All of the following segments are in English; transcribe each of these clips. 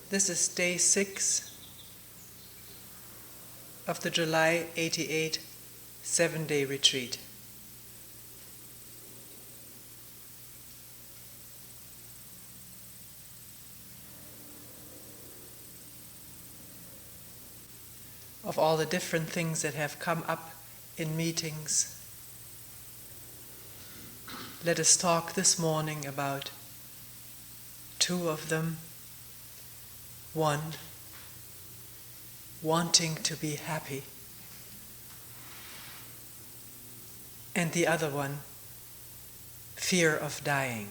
This is day 6 of the July 88 7-day retreat. Of all the different things that have come up in meetings, let us talk this morning about 2 of them. One, wanting to be happy, and the other one, fear of dying.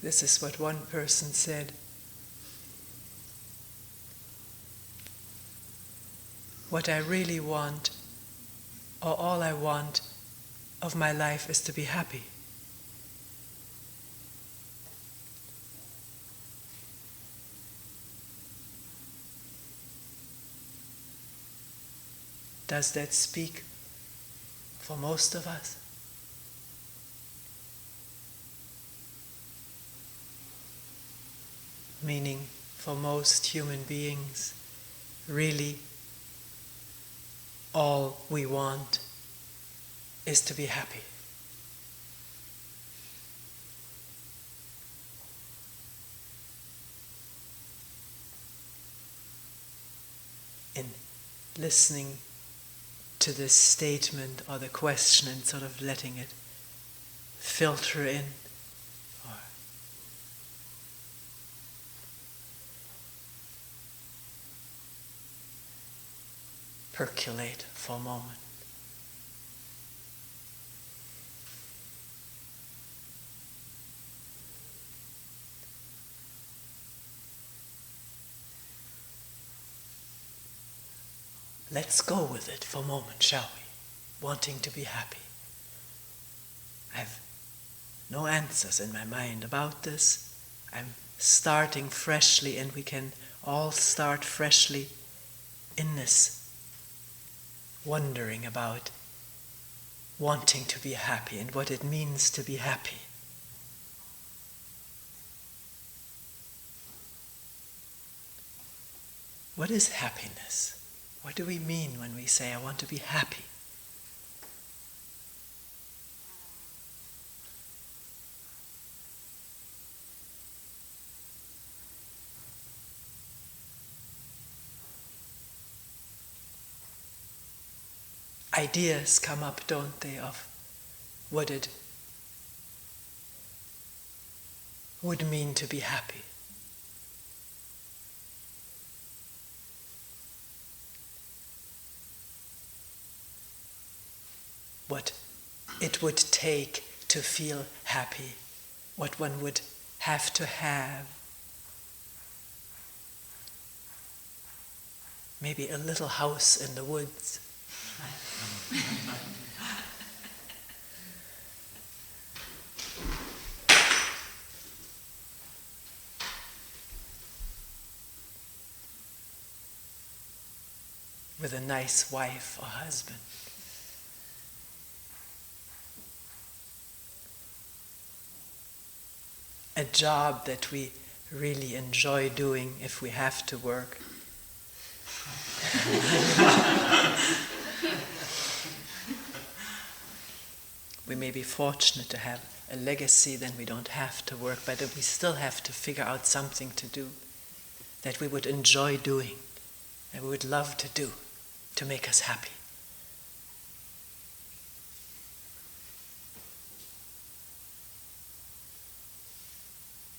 This is what one person said. What I really want, or all I want of my life, is to be happy. Does that speak for most of us? Meaning, for most human beings, really all we want is to be happy. In listening to this statement or the question and sort of letting it filter in, or percolate for a moment. Let's go with it for a moment, shall we? Wanting to be happy. I have no answers in my mind about this. I'm starting freshly, and we can all start freshly in this wondering about wanting to be happy and what it means to be happy. What is happiness? What do we mean when we say, I want to be happy? Ideas come up, don't they, of what it would mean to be happy. What it would take to feel happy, what one would have to have. Maybe a little house in the woods. With a nice wife or husband. A job that we really enjoy doing if we have to work. We may be fortunate to have a legacy, then we don't have to work, but we still have to figure out something to do that we would enjoy doing, that we would love to do, to make us happy.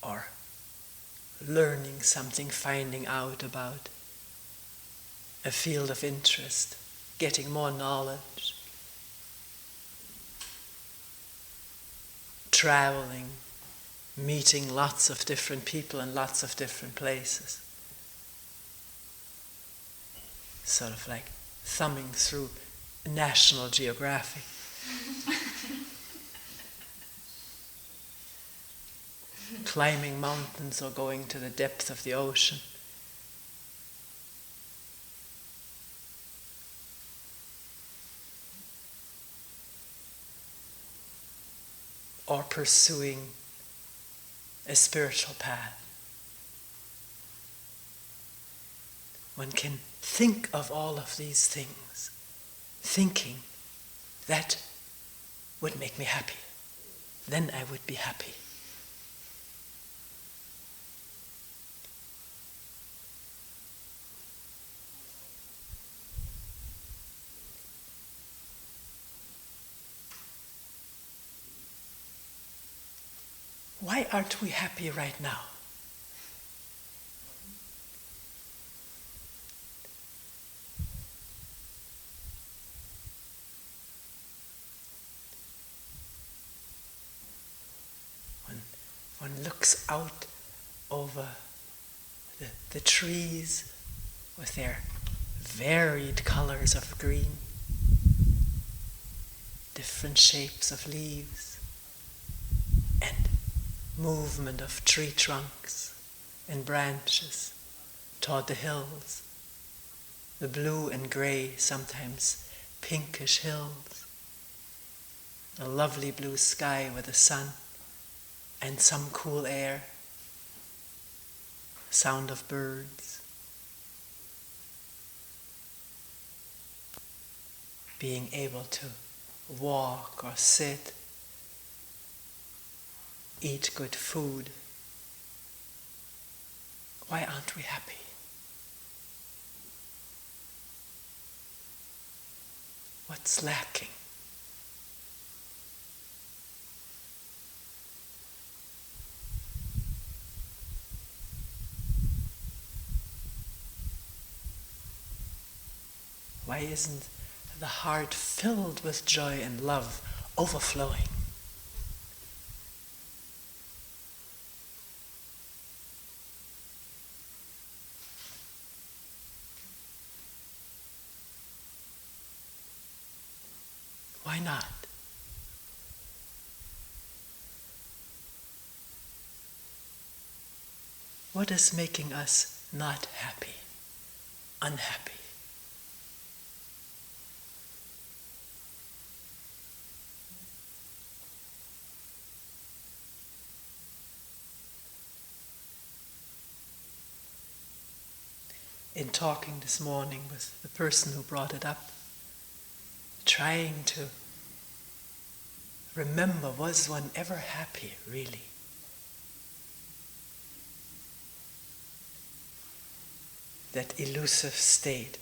Or learning something, finding out about a field of interest, getting more knowledge, traveling, meeting lots of different people in lots of different places. Sort of like thumbing through National Geographic. climbing mountains or going to the depths of the ocean. Or pursuing a spiritual path. One can think of all of these things, thinking that would make me happy. Then I would be happy. Why aren't we happy right now? One looks out over the trees with their varied colors of green, different shapes of leaves, and movement of tree trunks and branches toward the hills, the blue and gray, sometimes pinkish hills, a lovely blue sky with the sun, and some cool air, sound of birds, being able to walk or sit, eat good food. Why aren't we happy? What's lacking? Why isn't the heart filled with joy and love, overflowing? Why not? What is making us not happy, unhappy? In talking this morning with the person who brought it up, trying to remember, was one ever happy, really? That elusive state,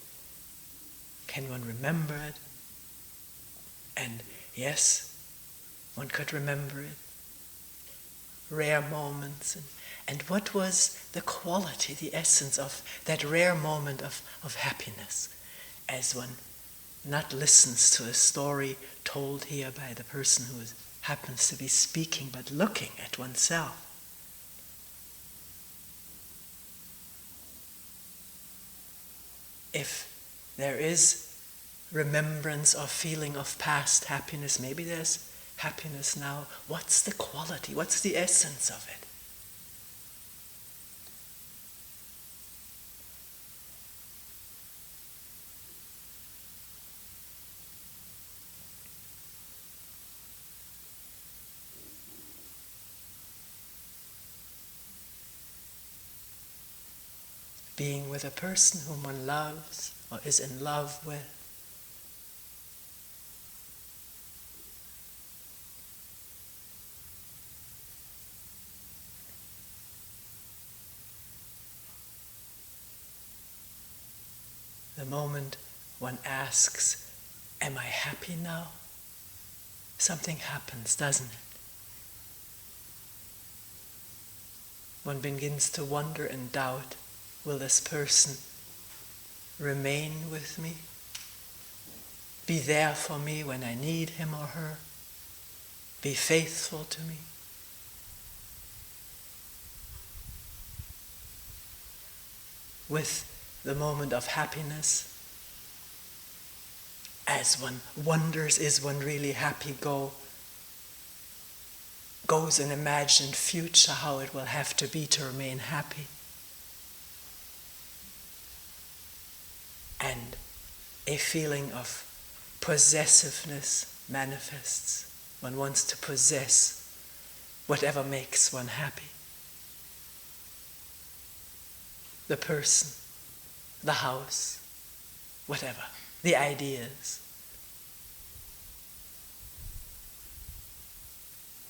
can one remember it? And yes, one could remember it. Rare moments, and what was the quality, the essence of that rare moment of happiness, as one not listens to a story told here by the person who happens to be speaking, but looking at oneself. If there is remembrance or feeling of past happiness, maybe there's happiness now. What's the quality? What's the essence of it? Being with a person whom one loves or is in love with. The moment one asks, am I happy now? Something happens, doesn't it? One begins to wonder and doubt, will this person remain with me? Be there for me when I need him or her? Be faithful to me? With the moment of happiness, as one wonders, is one really happy, go goes an imagined future, how it will have to be to remain happy. And a feeling of possessiveness manifests. One wants to possess whatever makes one happy. The person, the house, whatever, the ideas,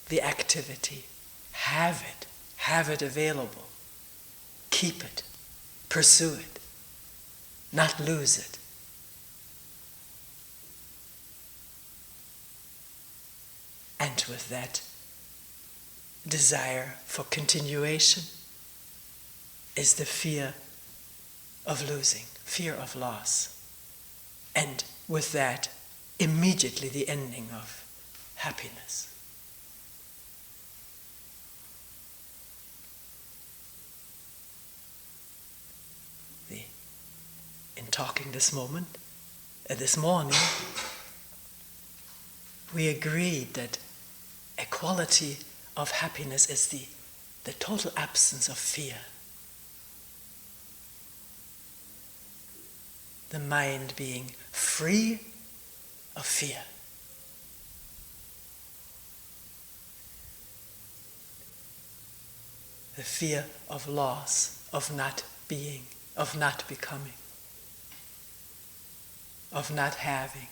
the activity. Have it available. Keep it, pursue it, not lose it. And with that desire for continuation is the fear of losing, fear of loss. And with that, immediately the ending of happiness. In talking this morning, we agreed that a quality of happiness is the total absence of fear. The mind being free of fear. The fear of loss, of not being, of not becoming, of not having.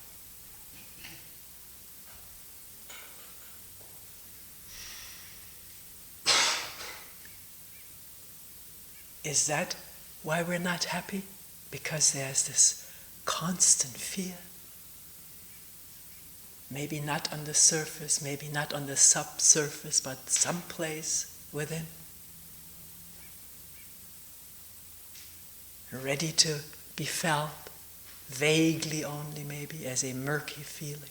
Is that why we're not happy? Because there's this constant fear. Maybe not on the surface, maybe not on the subsurface, but someplace within. Ready to be felt, vaguely only maybe, as a murky feeling.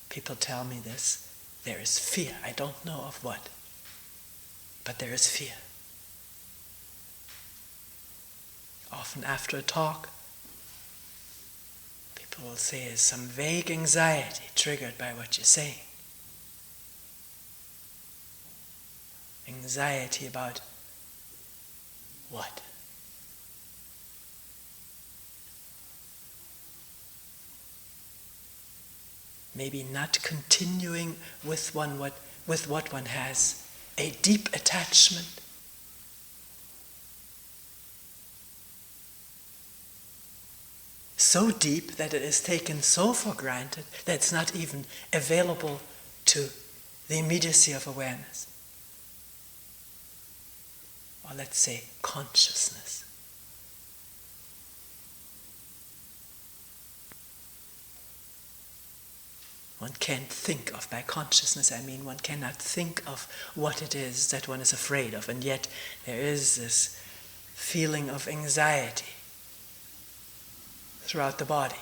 People tell me this. There is fear. I don't know of what, but there is fear. Often after a talk, people will say there's some vague anxiety triggered by what you're saying. Anxiety about what? Maybe not continuing with what one has a deep attachment. So deep that it is taken so for granted that it's not even available to the immediacy of awareness. Or let's say consciousness. One can't think of, by consciousness I mean one cannot think of what it is that one is afraid of, and yet there is this feeling of anxiety throughout the body.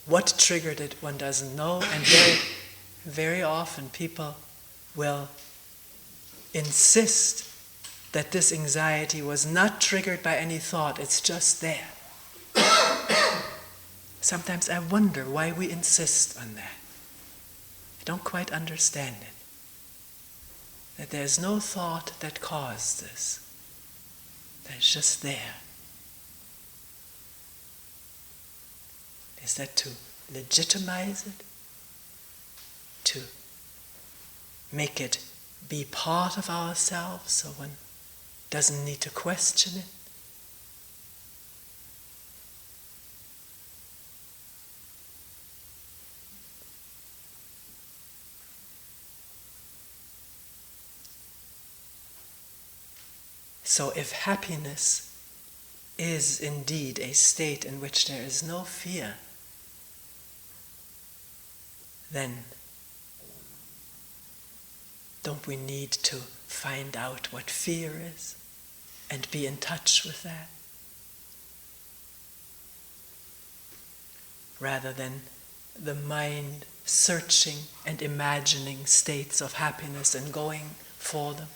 What triggered it, one doesn't know, and very, very often people will insist that this anxiety was not triggered by any thought, it's just there. Sometimes I wonder why we insist on that. I don't quite understand it. That there's no thought that caused this. That it's just there. Is that to legitimize it? To make it be part of ourselves so one doesn't need to question it? So if happiness is indeed a state in which there is no fear, then don't we need to find out what fear is and be in touch with that? Rather than the mind searching and imagining states of happiness and going for them.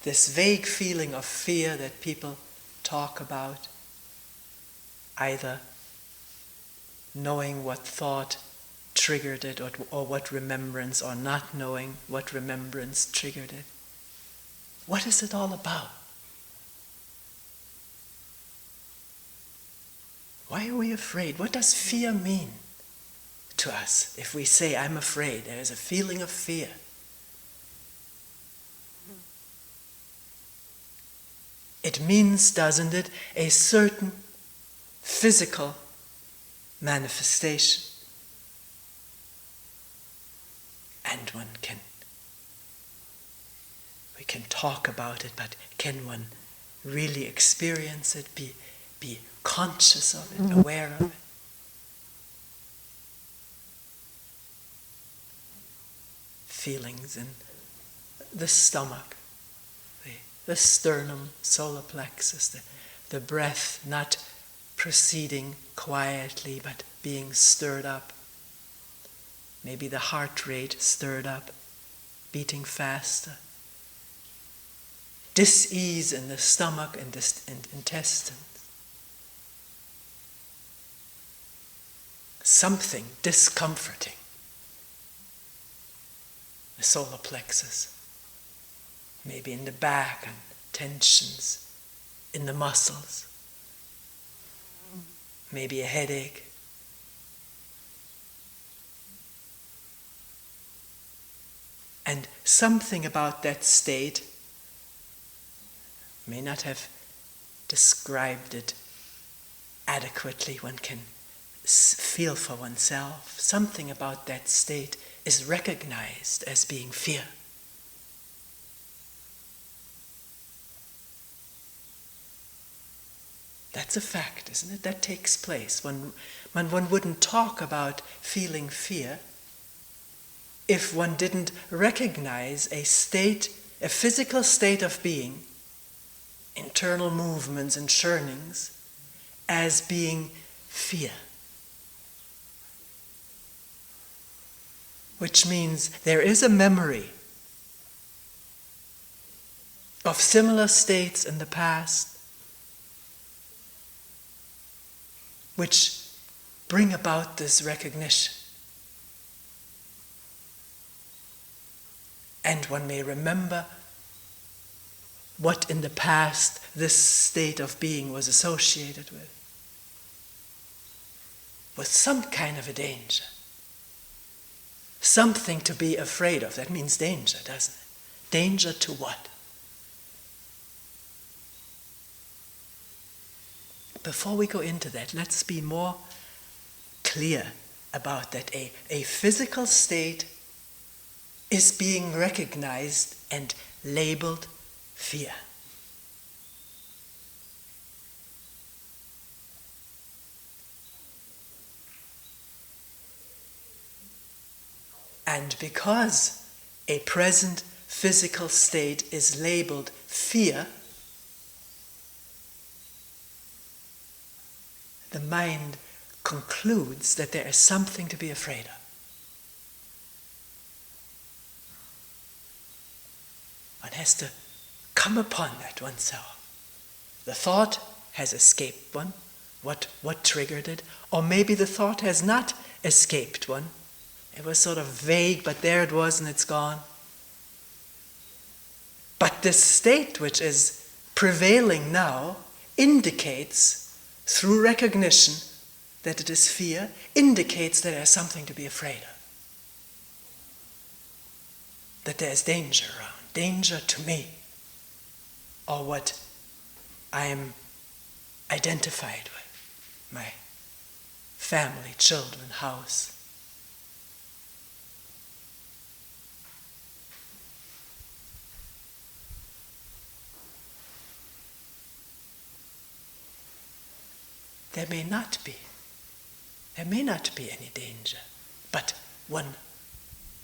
this vague feeling of fear that people talk about, either knowing what thought triggered it or what remembrance, or not knowing what remembrance triggered it. What is it all about? Why are we afraid? What does fear mean to us? If we say, I'm afraid, there is a feeling of fear. It means, doesn't it, a certain physical manifestation. And we can talk about it, but can one really experience it, be conscious of it, aware of it? Feelings in the stomach, the sternum, solar plexus, the breath not proceeding quietly but being stirred up. Maybe the heart rate stirred up, beating faster. Dis-ease in the stomach and intestines. Something discomforting. The solar plexus. Maybe in the back, and tensions in the muscles. Maybe a headache. And something about that state, may not have described it adequately, one can feel for oneself, something about that state is recognized as being fear. That's a fact, isn't it? That takes place. One wouldn't talk about feeling fear if one didn't recognize a state, a physical state of being, internal movements and churnings, as being fear. Which means there is a memory of similar states in the past which bring about this recognition. And one may remember what in the past this state of being was associated with some kind of a danger. Something to be afraid of. That means danger, doesn't it? Danger to what? Before we go into that, let's be more clear about that. A physical state is being recognized and labeled fear. And because a present physical state is labeled fear, the mind concludes that there is something to be afraid of. One has to come upon that oneself. The thought has escaped one. What triggered it? Or maybe the thought has not escaped one. It was sort of vague, but there it was and it's gone. But this state which is prevailing now indicates, through recognition that it is fear, indicates that there's something to be afraid of. That there's danger around. Danger to me, or what I am identified with, my family, children, house. There may not be any danger, but one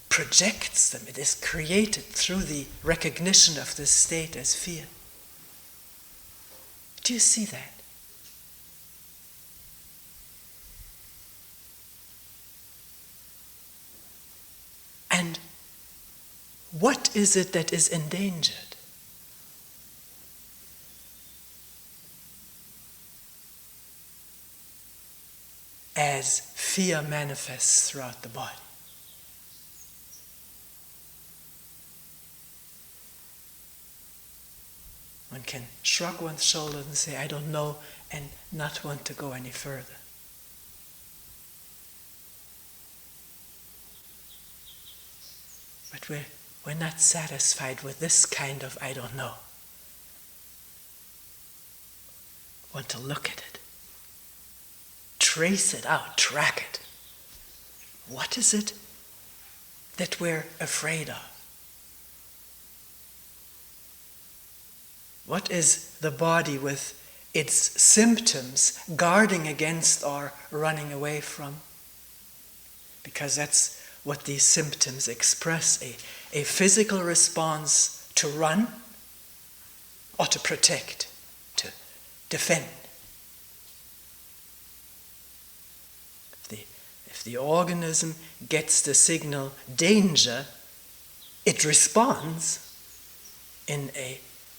projects them. It is created through the recognition of this state as fear. Do you see that? And what is it that is endangered? as fear manifests throughout the body. One can shrug one's shoulders and say, I don't know, and not want to go any further. But we're not satisfied with this kind of I don't know. Want to look at it. Trace it out, track it. What is it that we're afraid of? What is the body with its symptoms guarding against or running away from? Because that's what these symptoms express, a physical response to run or to protect, to defend. If the organism gets the signal danger, it responds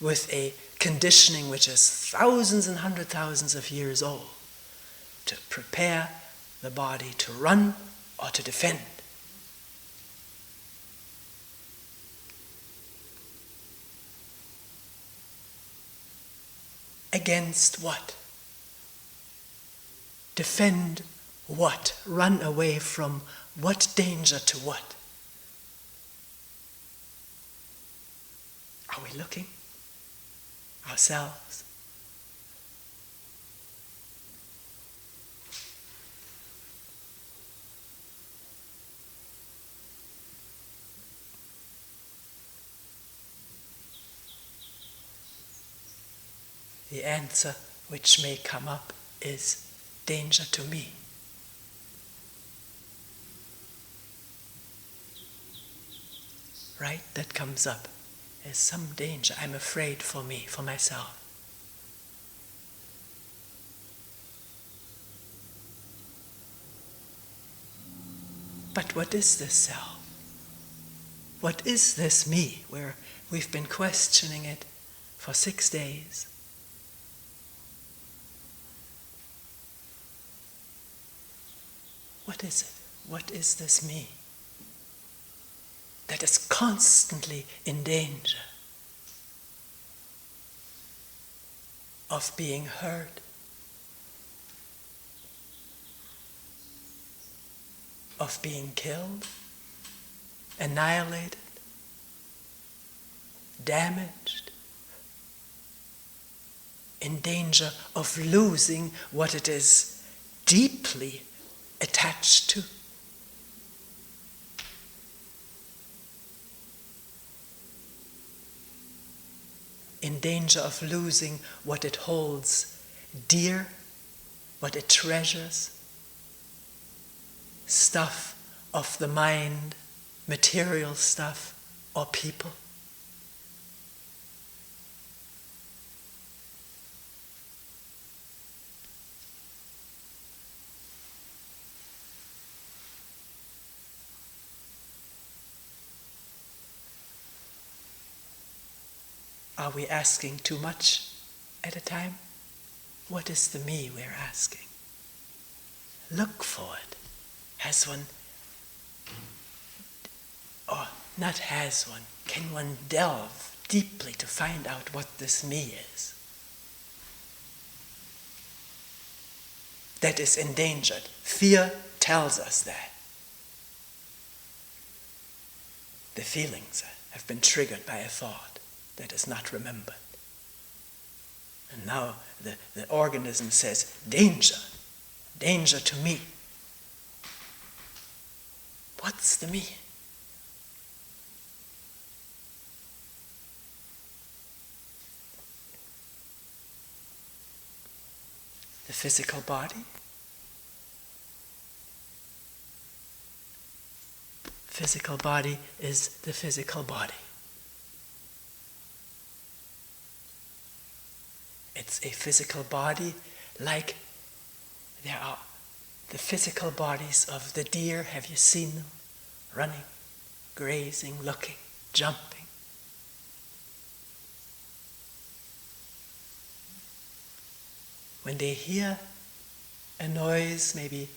with a conditioning which is thousands and hundred thousands of years old to prepare the body to run or to defend. Against what? Defend what? Run away from what danger to what? Are we looking? Ourselves? The answer which may come up is danger to me. Right? That comes up as some danger. I'm afraid for me, for myself. But what is this self? What is this me? Where we've been questioning it for 6 days. What is it? What is this me that is constantly in danger of being hurt, of being killed, annihilated, damaged, in danger of losing what it is deeply attached to? In danger of losing what it holds dear, what it treasures, stuff of the mind, material stuff, or people. Are we asking too much at a time? What is the me we're asking? Look for it. Has one, or not has one, can one delve deeply to find out what this me is? That is endangered. Fear tells us that. The feelings have been triggered by a thought that is not remembered. And now the organism says, danger, danger to me. What's the me? The physical body? Physical body is the physical body. It's a physical body like there are the physical bodies of the deer. Have you seen them? Running, grazing, looking, jumping. When they hear a noise, maybe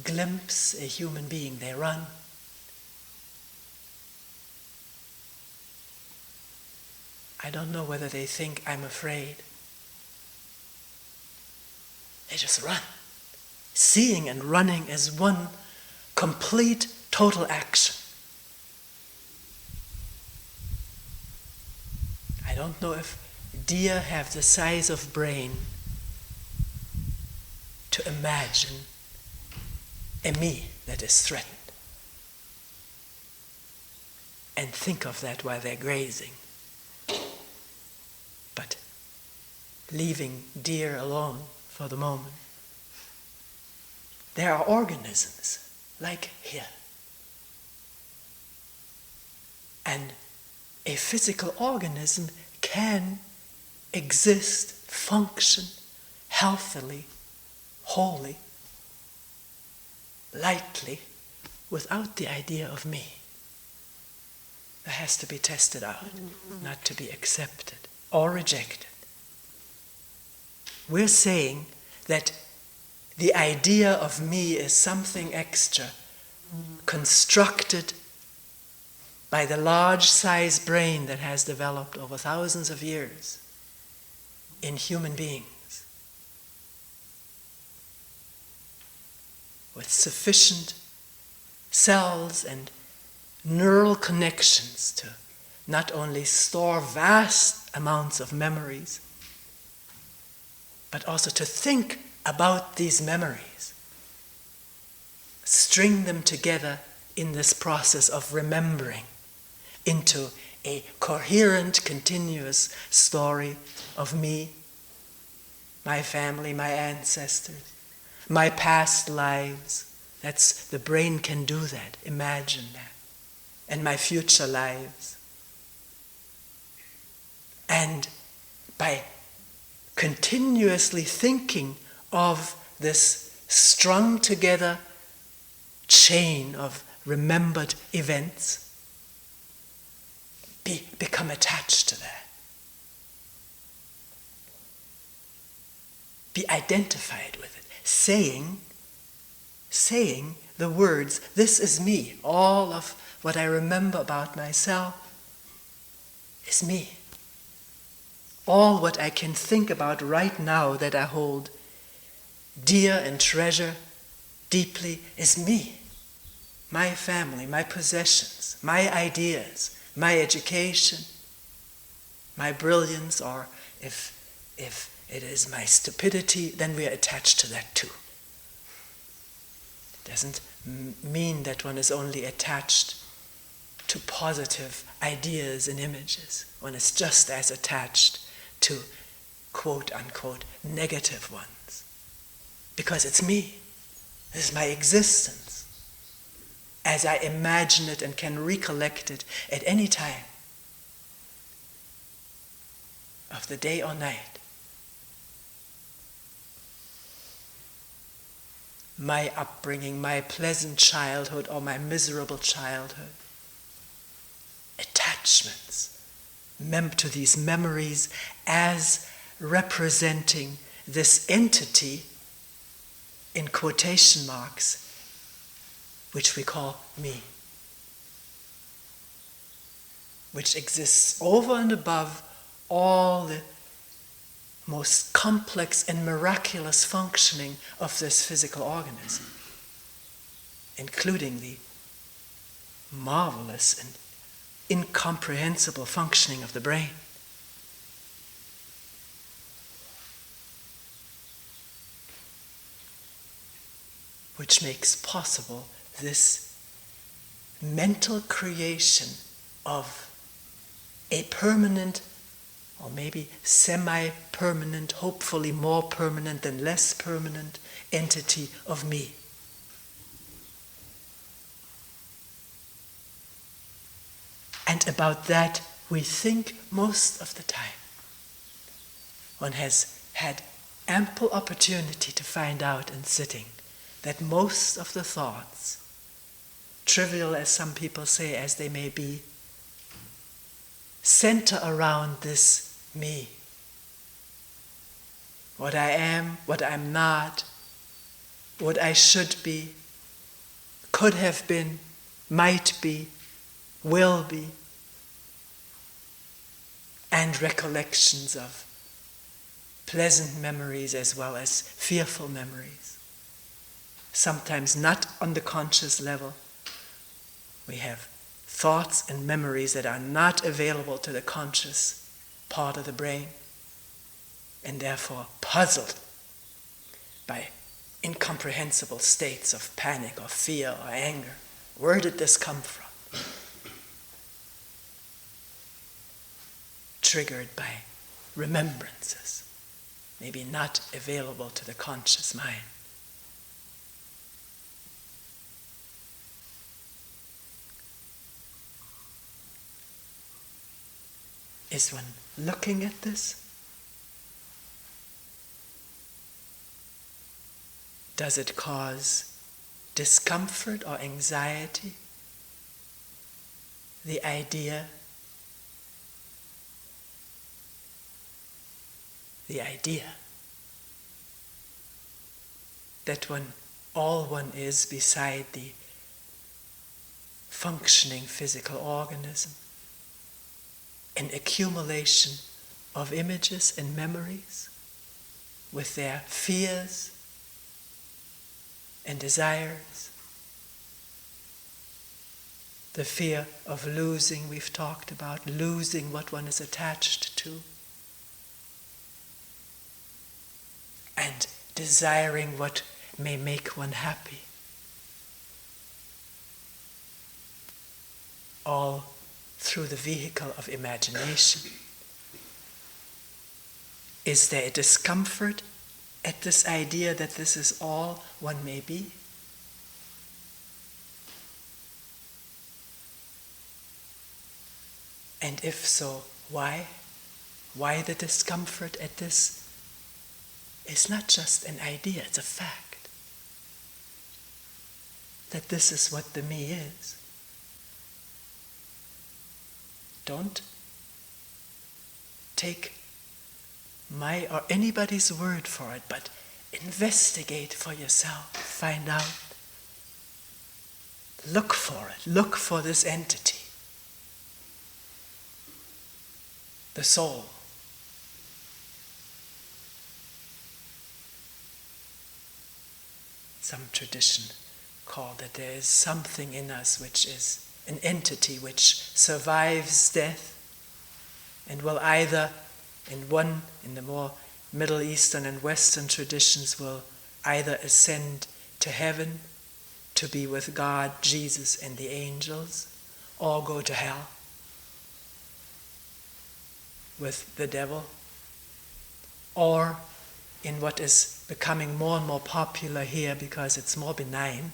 glimpse a human being, they run. I don't know whether they think I'm afraid. They just run. Seeing and running as one complete, total action. I don't know if deer have the size of brain to imagine a me that is threatened and think of that while they're grazing. But leaving deer alone for the moment, there are organisms like here. And a physical organism can exist, function healthily, wholly, lightly, without the idea of me. That has to be tested out, not to be accepted or rejected. We're saying that the idea of me is something extra, constructed by the large-sized brain that has developed over thousands of years in human beings, with sufficient cells and neural connections to not only store vast amounts of memories, but also to think about these memories, string them together in this process of remembering into a coherent, continuous story of me, my family, my ancestors, my past lives. That's, the brain can do that, imagine that, and my future lives. And by continuously thinking of this strung together chain of remembered events, become attached to that. Be identified with it. Saying the words, this is me. All of what I remember about myself is me. All what I can think about right now that I hold dear and treasure deeply is me. My family, my possessions, my ideas, my education, my brilliance, or if it is my stupidity, then we are attached to that too. It doesn't mean that one is only attached to positive ideas and images. One is just as attached to quote-unquote negative ones. Because it's me. This is my existence, as I imagine it and can recollect it at any time of the day or night. My upbringing, my pleasant childhood or my miserable childhood. Attachments to these memories as representing this entity in quotation marks, which we call me, which exists over and above all the most complex and miraculous functioning of this physical organism, including the marvelous and incomprehensible functioning of the brain. Which makes possible this mental creation of a permanent, or maybe semi-permanent, hopefully more permanent than less permanent entity of me. And about that we think most of the time. One has had ample opportunity to find out in sitting that most of the thoughts, trivial as some people say as they may be, center around this me. What I am, what I'm not, what I should be, could have been, might be, will be, and recollections of pleasant memories as well as fearful memories. Sometimes not on the conscious level. We have thoughts and memories that are not available to the conscious part of the brain, and therefore puzzled by incomprehensible states of panic or fear or anger. Where did this come from? Triggered by remembrances, maybe not available to the conscious mind. Is one looking at this? Does it cause discomfort or anxiety? The idea that all one is beside the functioning physical organism, an accumulation of images and memories with their fears and desires. The fear of losing, we've talked about, losing what one is attached to, and desiring what may make one happy. All through the vehicle of imagination. Is there a discomfort at this idea that this is all one may be? And if so, why? Why the discomfort at this? It's not just an idea, it's a fact. That this is what the me is. Don't take my or anybody's word for it, but investigate for yourself, find out. Look for it, look for this entity, the soul. Some tradition called it there is something in us which is an entity which survives death and will either, in the more Middle Eastern and Western traditions, will either ascend to heaven to be with God, Jesus, and the angels, or go to hell with the devil, or in what is becoming more and more popular here because it's more benign,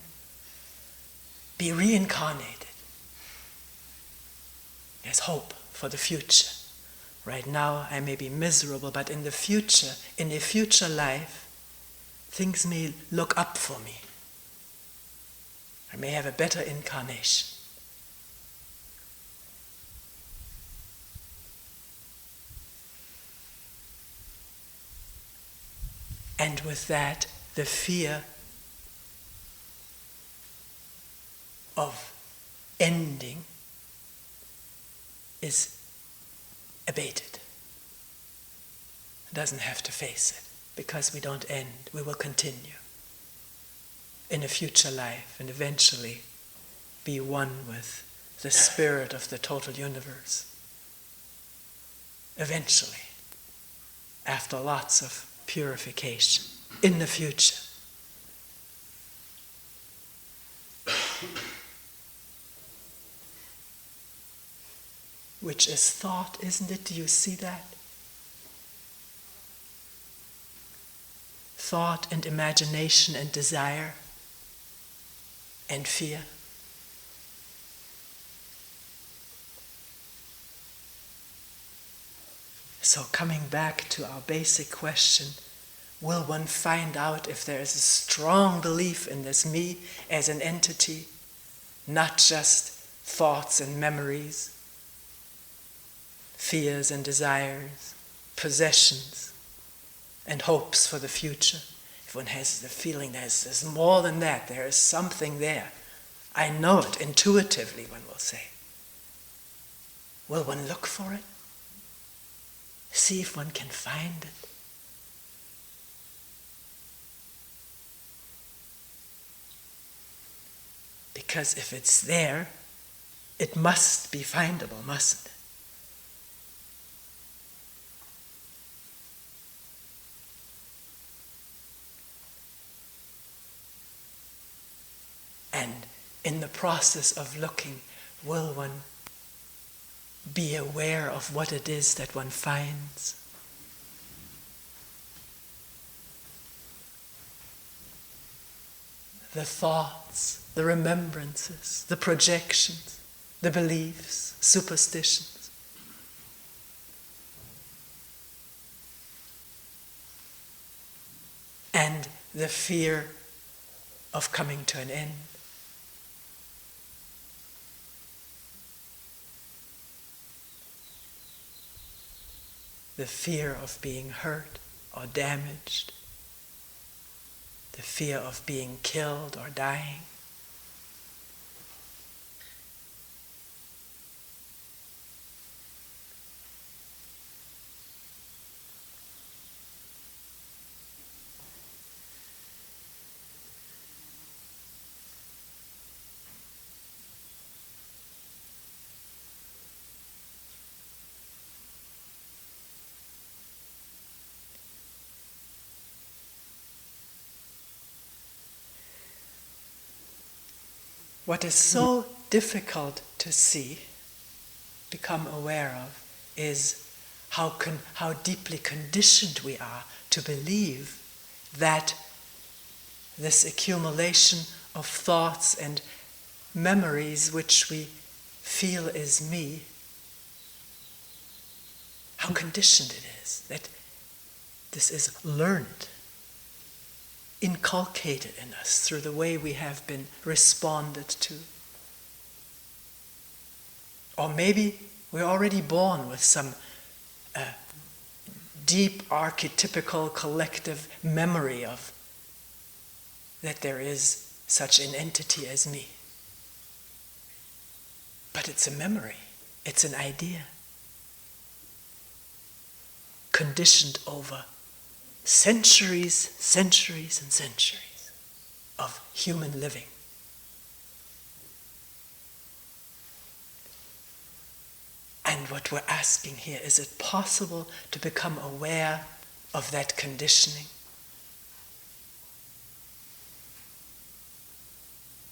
be reincarnated. There's hope for the future. Right now I may be miserable, but in the future, in a future life, things may look up for me. I may have a better incarnation. And with that, the fear of ending is abated. It doesn't have to face it, because we don't end, we will continue in a future life and eventually be one with the spirit of the total universe. Eventually, after lots of purification, in the future. Which is thought, isn't it? Do you see that? Thought and imagination and desire and fear. So coming back to our basic question, will one find out if there is a strong belief in this me as an entity, not just thoughts and memories, fears and desires, possessions and hopes for the future? If if one has the feeling there's more than that, there is something there, I know it intuitively, one will say. Will one look for it? See if one can find it. Because if it's there, it must be findable, mustn't it? And in the process of looking, will one be aware of what it is that one finds? The thoughts, the remembrances, the projections, the beliefs, superstitions. And the fear of coming to an end. The fear of being hurt or damaged. The fear of being killed or dying. What is so difficult to see, become aware of, is how deeply conditioned we are to believe that this accumulation of thoughts and memories which we feel is me, how conditioned it is, that this is learned, inculcated in us through the way we have been responded to. Or maybe we're already born with some deep archetypical collective memory of that there is such an entity as me. But it's a memory, it's an idea, conditioned over centuries and centuries of human living. And what we're asking here, is it possible to become aware of that conditioning?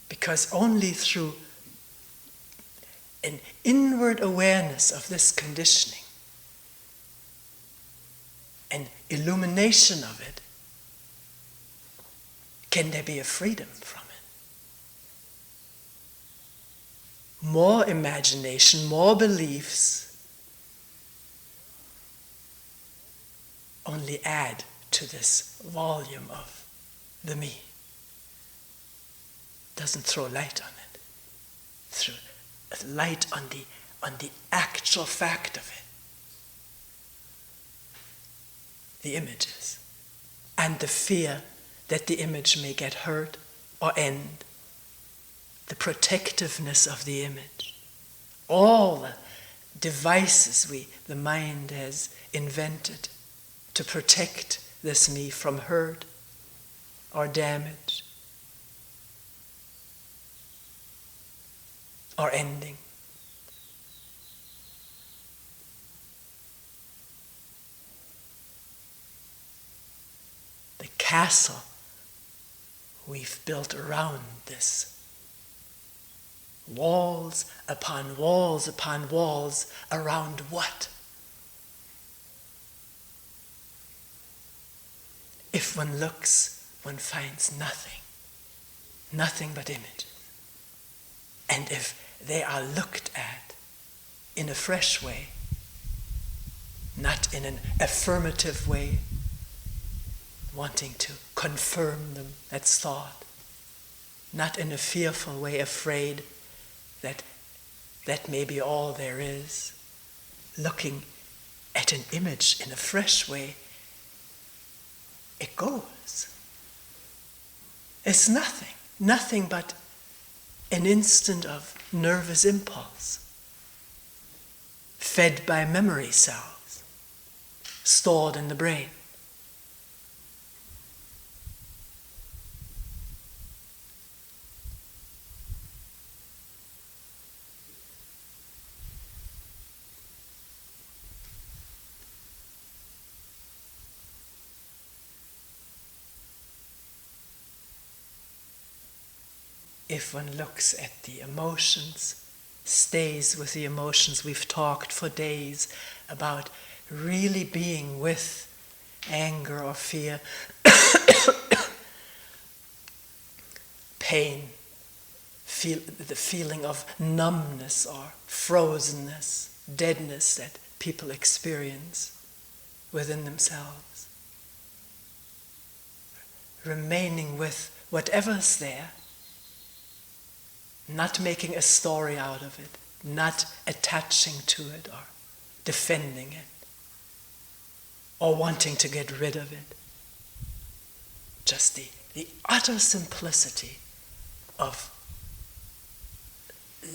Because only through an inward awareness of this conditioning, an illumination of it, can there be a freedom from it. More imagination, more beliefs only add to this volume of the me. Doesn't throw light on it. Throw light on the actual fact of it. The images, and the fear that the image may get hurt or end, the protectiveness of the image, all the devices the mind has invented to protect this me from hurt or damage or ending. The castle we've built around this. Walls upon walls upon walls around what? If one looks, one finds nothing. Nothing but images. And if they are looked at in a fresh way, not in an affirmative way, wanting to confirm them, that's thought. Not in a fearful way, afraid that may be all there is. Looking at an image in a fresh way, it goes. is nothing but an instant of nervous impulse, fed by memory cells, stored in the brain. If one looks at the emotions, stays with the emotions, we've talked for days about really being with anger or fear, pain, the feeling of numbness or frozenness, deadness that people experience within themselves. Remaining with whatever's there, not making a story out of it, not attaching to it or defending it or wanting to get rid of it. Just the utter simplicity of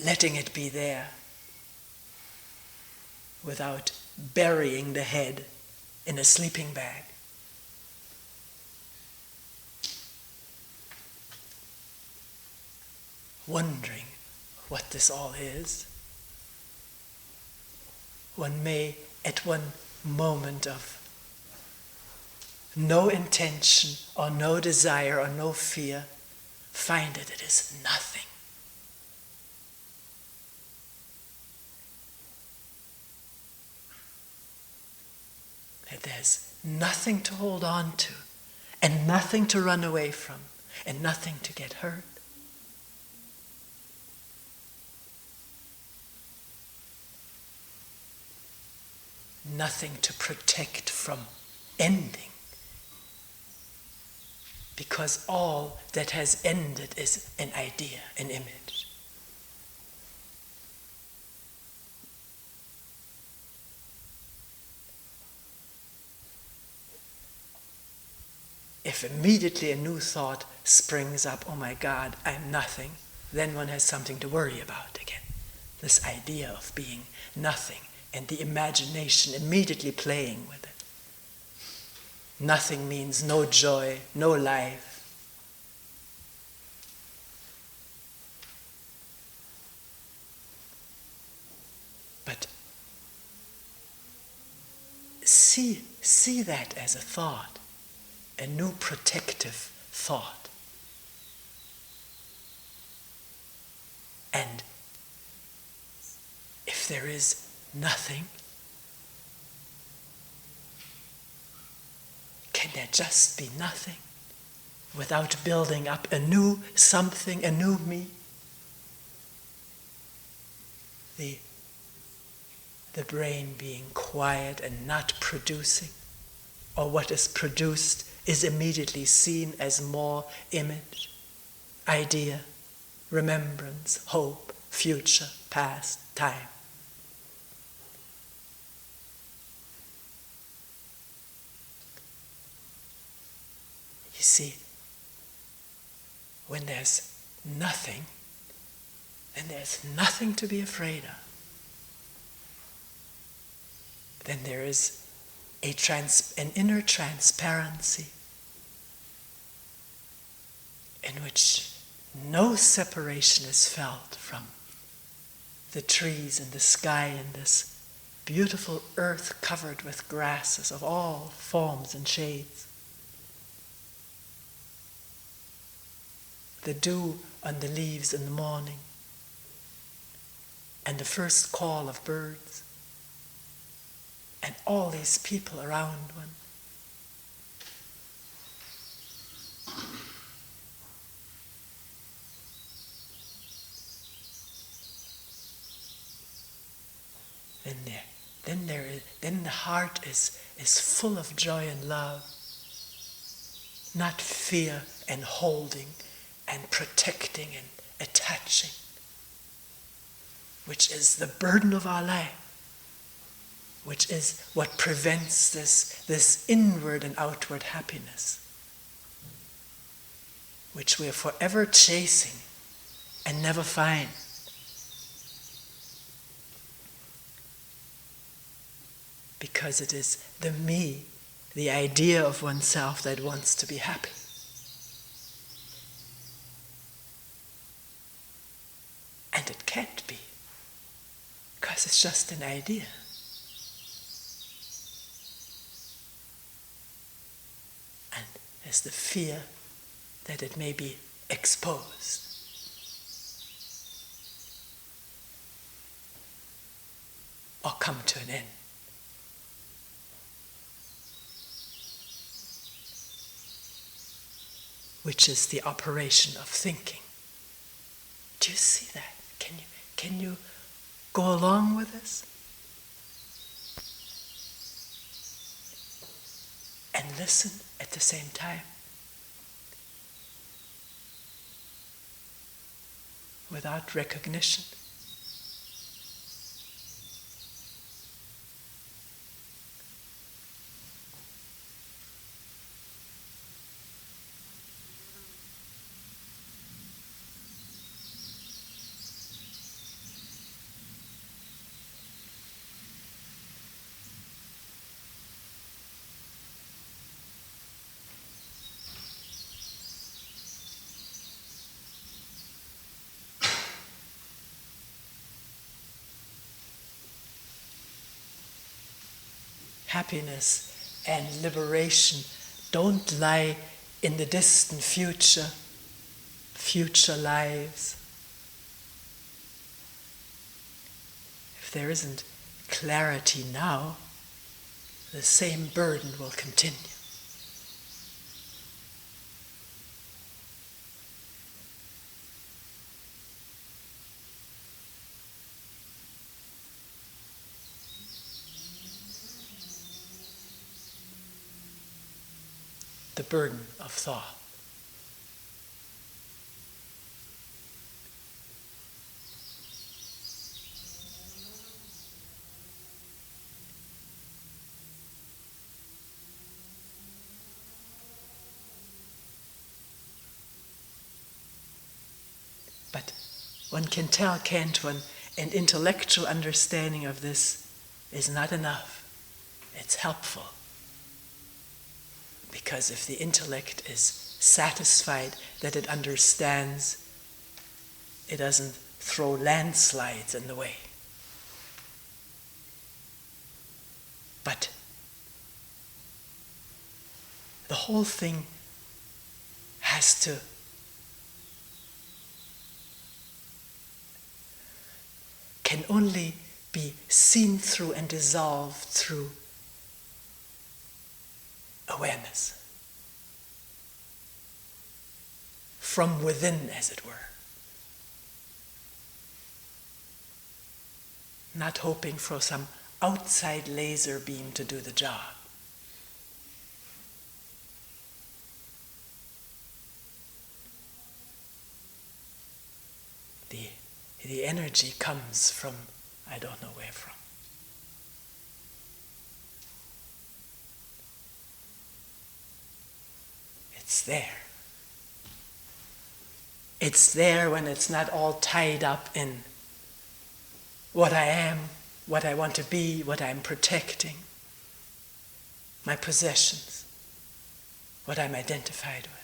letting it be there without burying the head in a sleeping bag. Wondering what this all is. One may, at one moment of no intention or no desire or no fear, find that it is nothing. That there's nothing to hold on to, and nothing to run away from, and nothing to get hurt. Nothing to protect from ending, because all that has ended is an idea, an image. If immediately a new thought springs up, oh my God, I'm nothing, then one has something to worry about again. This idea of being nothing, and the imagination immediately playing with it. Nothing means no joy, no life. But see that as a thought, a new protective thought. And if there is nothing, can there just be nothing without building up a new something, a new me? The brain being quiet and not producing, or what is produced is immediately seen as more image, idea, remembrance, hope, future, past, time. You see, when there's nothing, then there's nothing to be afraid of. Then there is an inner transparency in which no separation is felt from the trees and the sky and this beautiful earth covered with grasses of all forms and shades. The dew on the leaves in the morning, and the first call of birds, and all these people around one. Then the heart is full of joy and love, not fear and holding and protecting and attaching, which is the burden of our life, which is what prevents this inward and outward happiness, which we are forever chasing and never find. Because it is the me, the idea of oneself that wants to be happy. And it can't be, because it's just an idea. And there's the fear that it may be exposed. Or come to an end. Which is the operation of thinking. Do you see that? Can you go along with this? And listen at the same time. Without recognition. Happiness and liberation don't lie in the distant future lives. If there isn't clarity now, the same burden will continue. The burden of thought. But one can tell, can't one, an intellectual understanding of this is not enough. It's helpful. Because if the intellect is satisfied that it understands, it doesn't throw landslides in the way. But the whole thing can only be seen through and dissolved through awareness. From within, as it were. Not hoping for some outside laser beam to do the job. The energy comes from, I don't know where from. It's there. It's there when it's not all tied up in what I am, what I want to be, what I'm protecting, my possessions, what I'm identified with.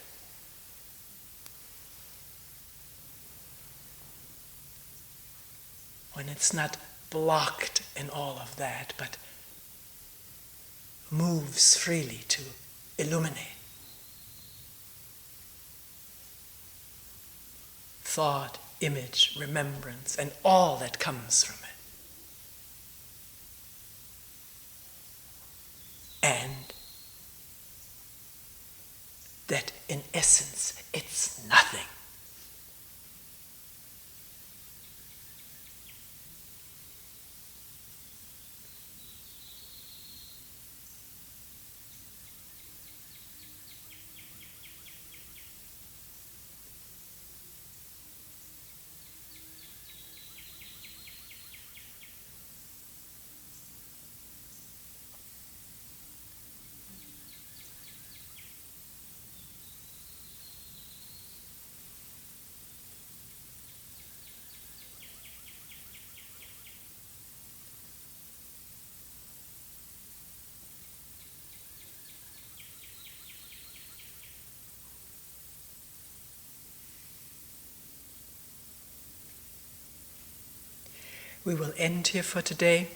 When it's not blocked in all of that, but moves freely to illuminate. Thought, image, remembrance, and all that comes from it. And that in essence, it's nothing. We will end here for today.